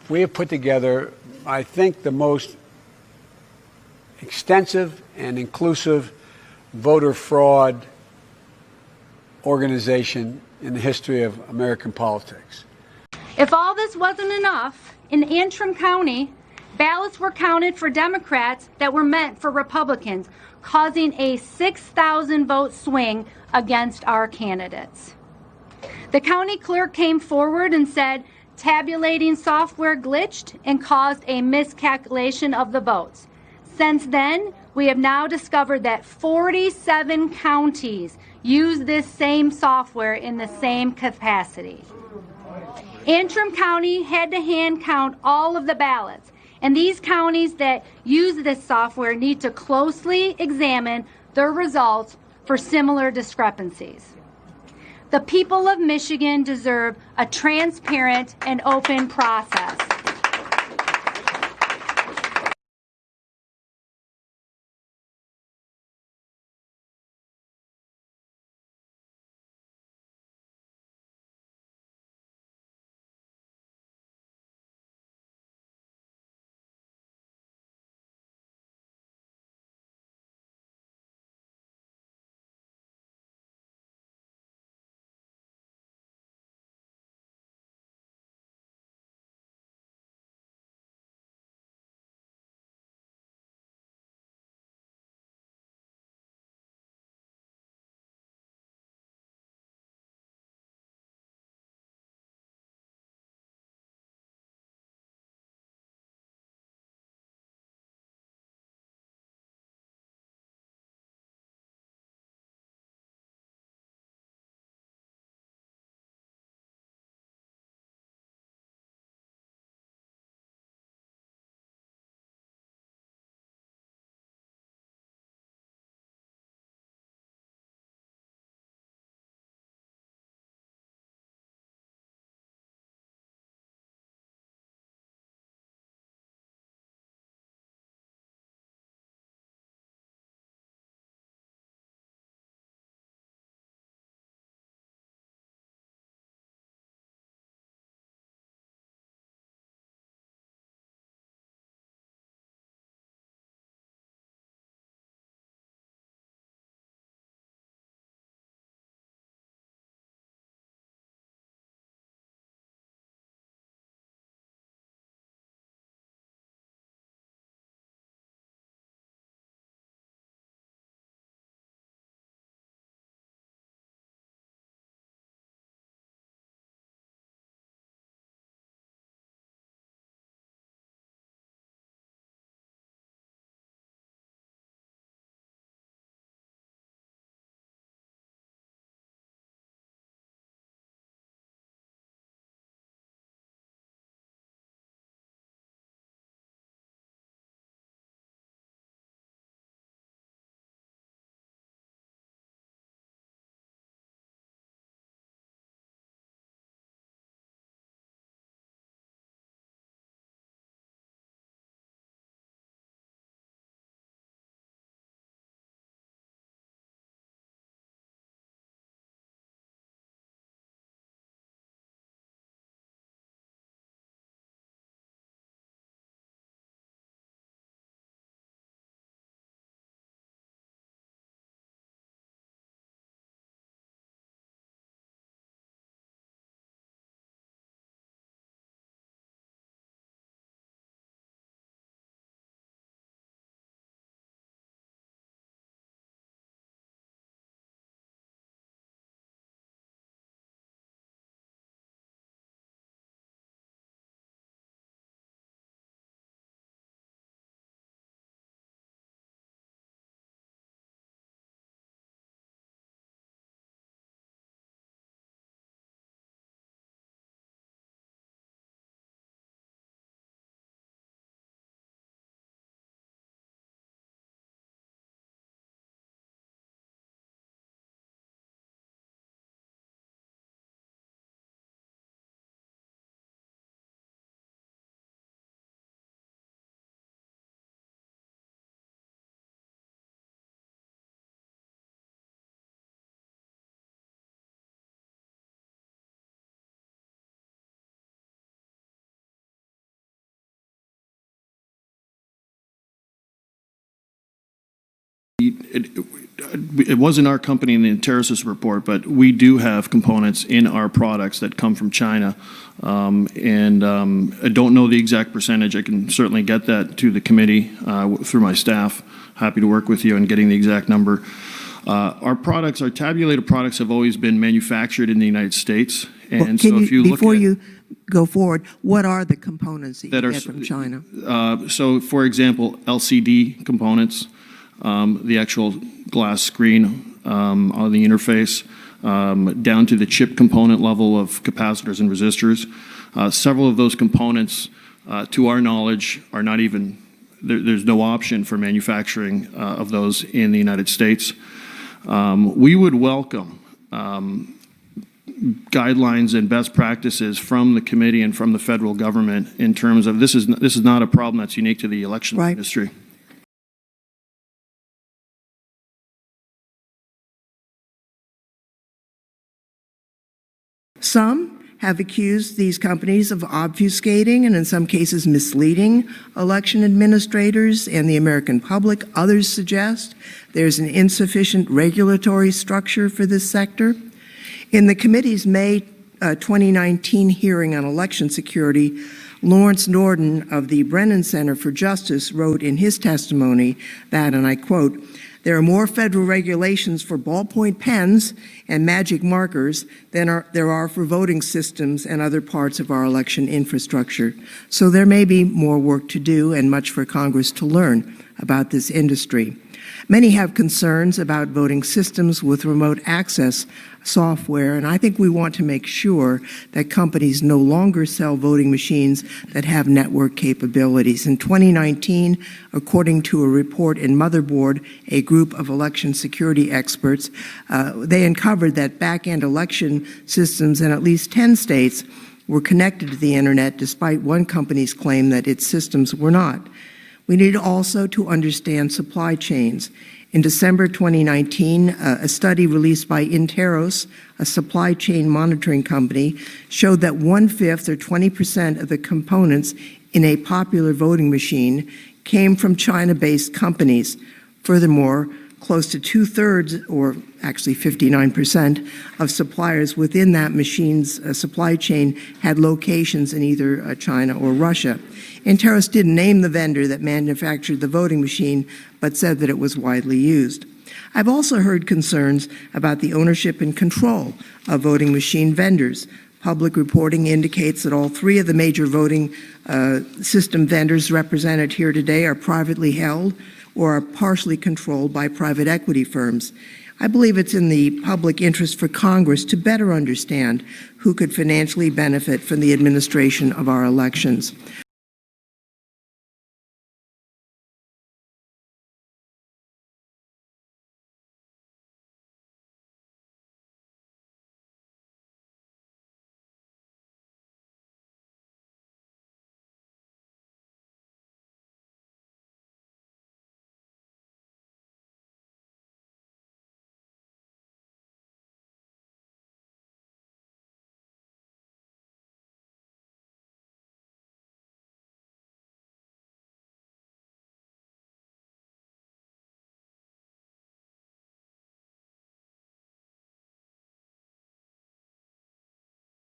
we have put together, I think, the most extensive and inclusive voter fraud organization in the history of American politics. If all this wasn't enough, in Antrim County, ballots were counted for Democrats that were meant for Republicans, causing a 6,000 vote swing against our candidates. The county clerk came forward and said tabulating software glitched and caused a miscalculation of the votes. Since then, we have now discovered that 47 counties use this same software in the same capacity. Antrim County had to hand count all of the ballots, and these counties that use this software need to closely examine their results for similar discrepancies. The people of Michigan deserve a transparent and open process. It wasn't our company in the Interisys report, but we do have components in our products that come from China. I don't know the exact percentage. I can certainly get that to the committee through my staff. Happy to work with you on getting the exact number. Our products, our tabulated products, have always been manufactured in the United States. And so if you look before at, you go forward, what are the components that you that are get from China? So, for example, LCD components, the actual glass screen on the interface, down to the chip component level of capacitors and resistors. Several of those components, to our knowledge, are not even, there's no option for manufacturing of those in the United States. We would welcome guidelines and best practices from the committee and from the federal government in terms of this is not a problem that's unique to the election industry. Some have accused these companies of obfuscating and in some cases misleading election administrators and the American public. Others suggest there's an insufficient regulatory structure for this sector. In the committee's May 2019 hearing on election security, Lawrence Norden of the Brennan Center for Justice wrote in his testimony that, and I quote, "There are more federal regulations for ballpoint pens and magic markers than there are for voting systems and other parts of our election infrastructure. So there may be more work to do and much for Congress to learn about this industry." Many have concerns about voting systems with remote access software, and I think we want to make sure that companies no longer sell voting machines that have network capabilities. In 2019, according to a report in Motherboard, a group of election security experts, they uncovered that back-end election systems in at least 10 states were connected to the internet, despite one company's claim that its systems were not. We need also to understand supply chains. In December 2019, a study released by Interos, a supply chain monitoring company, showed that 1/5 or 20% of the components in a popular voting machine came from China-based companies. Furthermore, close to 2/3, or actually 59%, of suppliers within that machine's supply chain had locations in either China or Russia. Interos didn't name the vendor that manufactured the voting machine, but said that it was widely used. I've also heard concerns about the ownership and control of voting machine vendors. Public reporting indicates that all three of the major voting system vendors represented here today are privately held or are partially controlled by private equity firms. I believe it's in the public interest for Congress to better understand who could financially benefit from the administration of our elections.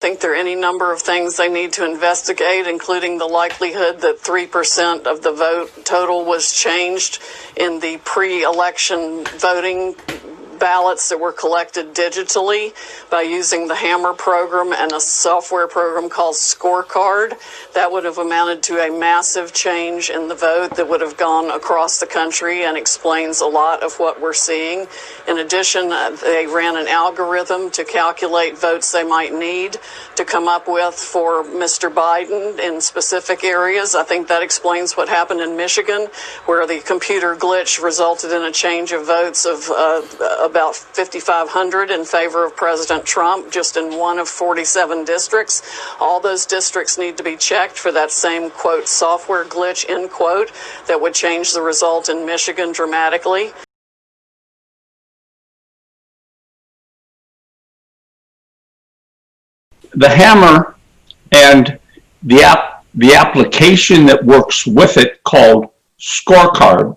I think there are any number of things they need to investigate, including the likelihood that 3% of the vote total was changed in the pre-election voting ballots that were collected digitally by using the Hammer program and a software program called Scorecard. That would have amounted to a massive change in the vote that would have gone across the country and explains a lot of what we're seeing. In addition, they ran an algorithm to calculate votes they might need to come up with for Mr. Biden in specific areas. I think that explains what happened in Michigan, where the computer glitch resulted in a change of votes of about 5,500 in favor of President Trump, just in one of 47 districts. All those districts need to be checked for that same, quote, software glitch, end quote, that would change the result in Michigan dramatically. The Hammer and the application that works with it, called Scorecard,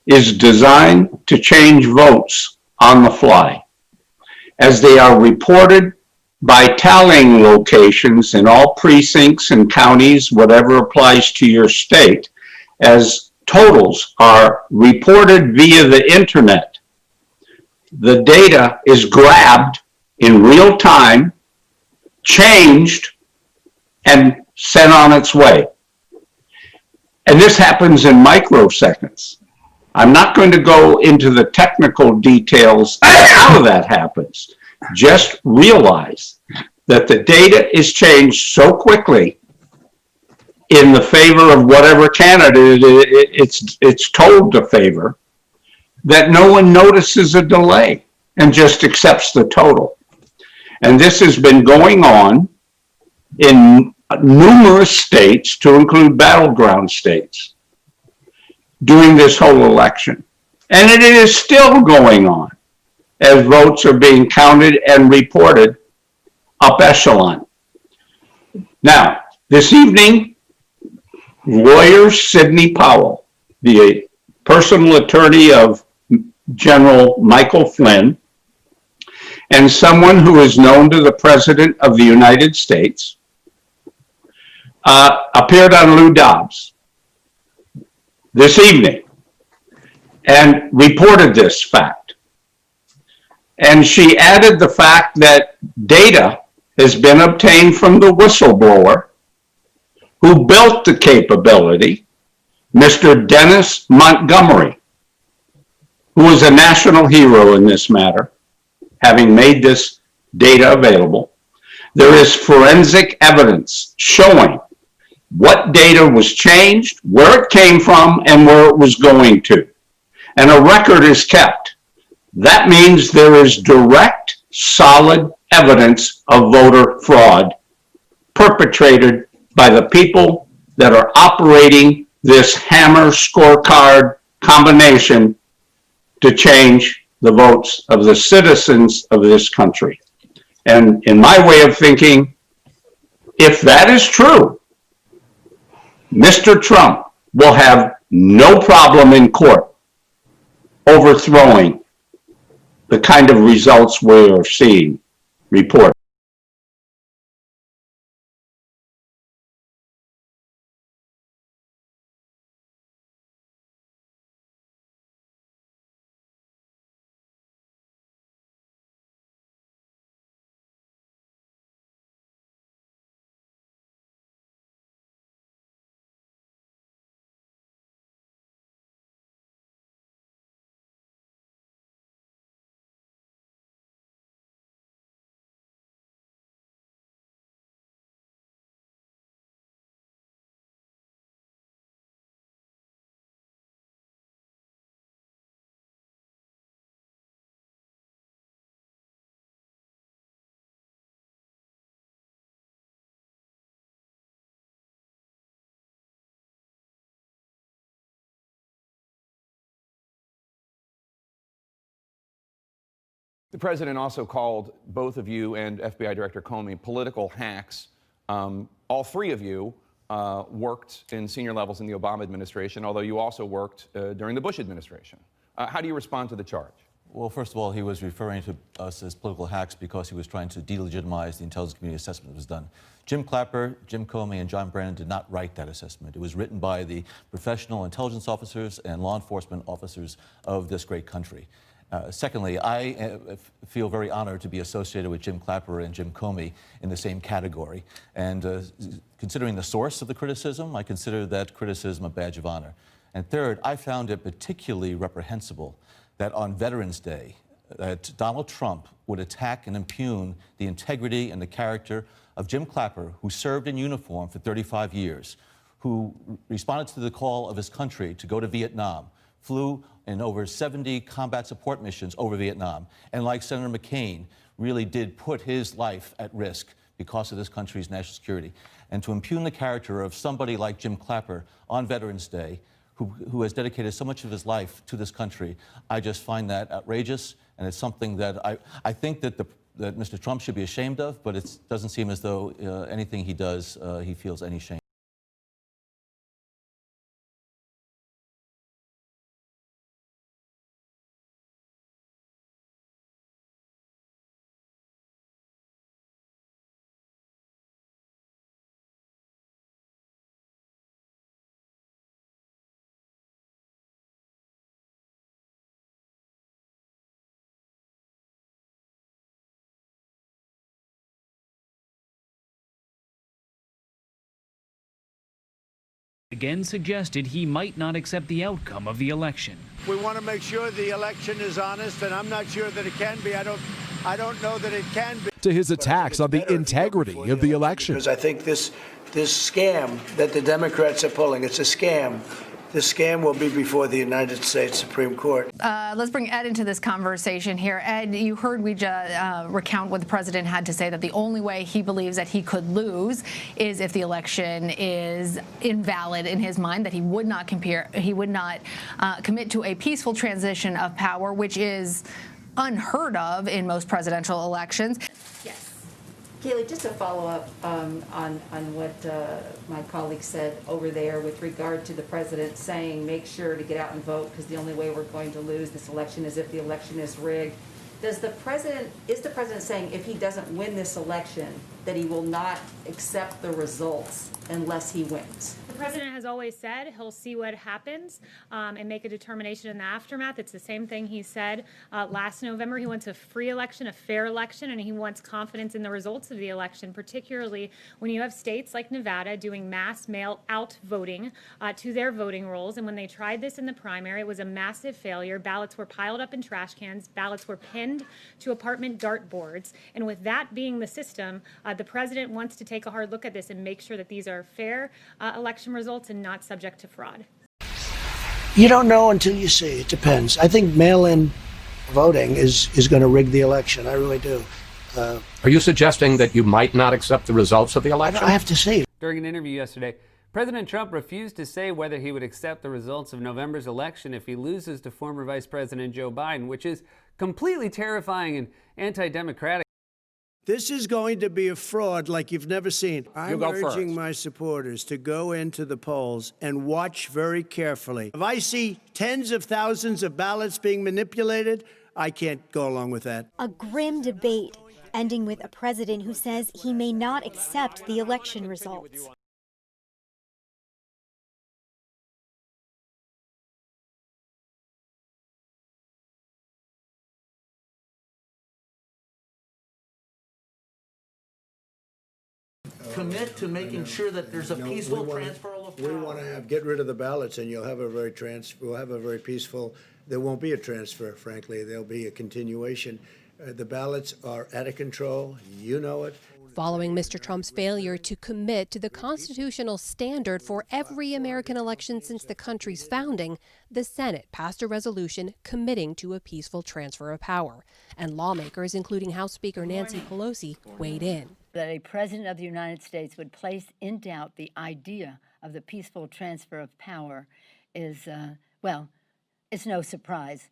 is designed to change votes on the fly, as they are reported by tallying locations in all precincts and counties, whatever applies to your state, as totals are reported via the internet. The data is grabbed in real time, changed, and sent on its way. And this happens in microseconds. I'm not going to go into the technical details of how that happens. Just realize that the data is changed so quickly in the favor of whatever candidate it's told to favor that no one notices a delay and just accepts the total. And this has been going on in numerous states, to include battleground states, during this whole election. And it is still going on as votes are being counted and reported up echelon. Now, this evening, lawyer Sidney Powell, the personal attorney of General Michael Flynn, and someone who is known to the President of the United States, appeared on Lou Dobbs this evening and reported this fact. And she added the fact that data has been obtained from the whistleblower who built the capability, Mr. Dennis Montgomery, who is a national hero in this matter, having made this data available. There is forensic evidence showing what data was changed, where it came from, and where it was going to. And a record is kept. That means there is direct, solid evidence of voter fraud perpetrated by the people that are operating this hammer scorecard combination to change the votes of the citizens of this country. And in my way of thinking, if that is true, Mr. Trump will have no problem in court overthrowing the kind of results we are seeing reported. The president also called both of you and FBI Director Comey political hacks. All three of you worked in senior levels in the Obama administration, although you also worked during the Bush administration. How do you respond to the charge? Well, first of all, he was referring to us as political hacks because he was trying to delegitimize the intelligence community assessment that was done. Jim Clapper, Jim Comey, and John Brennan did not write that assessment. It was written by the professional intelligence officers and law enforcement officers of this great country. Secondly, I feel very honored to be associated with Jim Clapper and Jim Comey in the same category. And considering the source of the criticism, I consider that criticism a badge of honor. And third, I found it particularly reprehensible that on Veterans Day, that Donald Trump would attack and impugn the integrity and the character of Jim Clapper, who served in uniform for 35 years, who responded to the call of his country to go to Vietnam, flew in over 70 combat support missions over Vietnam, and like Senator McCain, really did put his life at risk because of this country's national security. And to impugn the character of somebody like Jim Clapper on Veterans Day, who has dedicated so much of his life to this country, I just find that outrageous, and it's something that I think that Mr. Trump should be ashamed of, but it doesn't seem as though anything he does, he feels any shame. again suggested he might not accept the outcome of the election. We want to make sure the election is honest, and I'm not sure that it can be. I don't know that it can be. To his attacks on the integrity of the election. Because I think this scam that the Democrats are pulling, it's a scam. This scam will be before the United States Supreme Court. Let's bring Ed into this conversation here. Ed, you heard we recount what the president had to say, that the only way he believes that he could lose is if the election is invalid in his mind, that he would not commit to a peaceful transition of power, which is unheard of in most presidential elections. Yes. Kaylee, just to follow up on what my colleague said over there with regard to the president saying make sure to get out and vote because the only way we're going to lose this election is if the election is rigged. Is the president saying if he doesn't win this election that he will not accept the results unless he wins? The president has always said he'll see what happens and make a determination in the aftermath. It's the same thing he said last November. He wants a free election, a fair election, and he wants confidence in the results of the election, particularly when you have states like Nevada doing mass mail-out voting to their voting rolls. And when they tried this in the primary, it was a massive failure. Ballots were piled up in trash cans. Ballots were pinned to apartment dartboards. And with that being the system, the president wants to take a hard look at this and make sure that these are fair election results and not subject to fraud. You don't know until you see. It depends. I think mail-in voting is going to rig the election. I really do. Are you suggesting that you might not accept the results of the election? I have to see. During an interview yesterday, President Trump refused to say whether he would accept the results of November's election if he loses to former Vice President Joe Biden, which is completely terrifying and anti-democratic. This is going to be a fraud like you've never seen. I'm urging my supporters to go into the polls and watch very carefully. If I see tens of thousands of ballots being manipulated, I can't go along with that. A grim debate, ending with a president who says he may not accept the election results. Commit to making sure that there's a peaceful transfer of power. We want to get rid of the ballots, and we'll have a very peaceful. There won't be a transfer, frankly. There'll be a continuation. The ballots are out of control. You know it. Following Mr. Trump's failure to commit to the constitutional standard for every American election since the country's founding, the Senate passed a resolution committing to a peaceful transfer of power. And lawmakers, including House Speaker Nancy Pelosi, weighed in. That a president of the United States would place in doubt the idea of the peaceful transfer of power is, well, it's no surprise.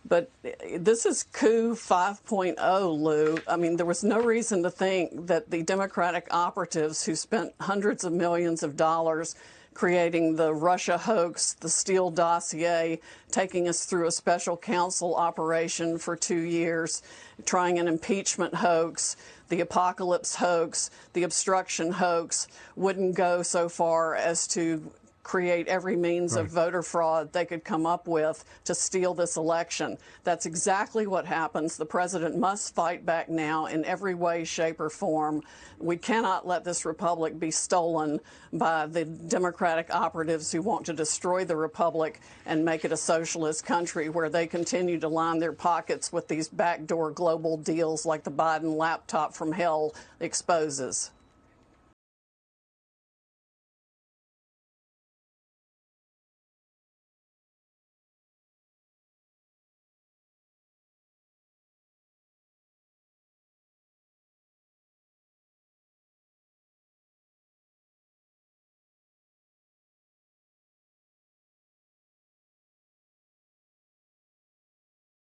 But this is coup 5.0, Lou. I mean, there was no reason to think that the Democratic operatives who spent hundreds of millions of dollars creating the Russia hoax, the Steele dossier, taking us through a special counsel operation for 2 years, trying an impeachment hoax, the apocalypse hoax, the obstruction hoax, wouldn't go so far as to create every means of voter fraud they could come up with to steal this election. That's exactly what happens. The president must fight back now in every way, shape, or form. We cannot let this republic be stolen by the Democratic operatives who want to destroy the republic and make it a socialist country where they continue to line their pockets with these backdoor global deals like the Biden laptop from hell exposes.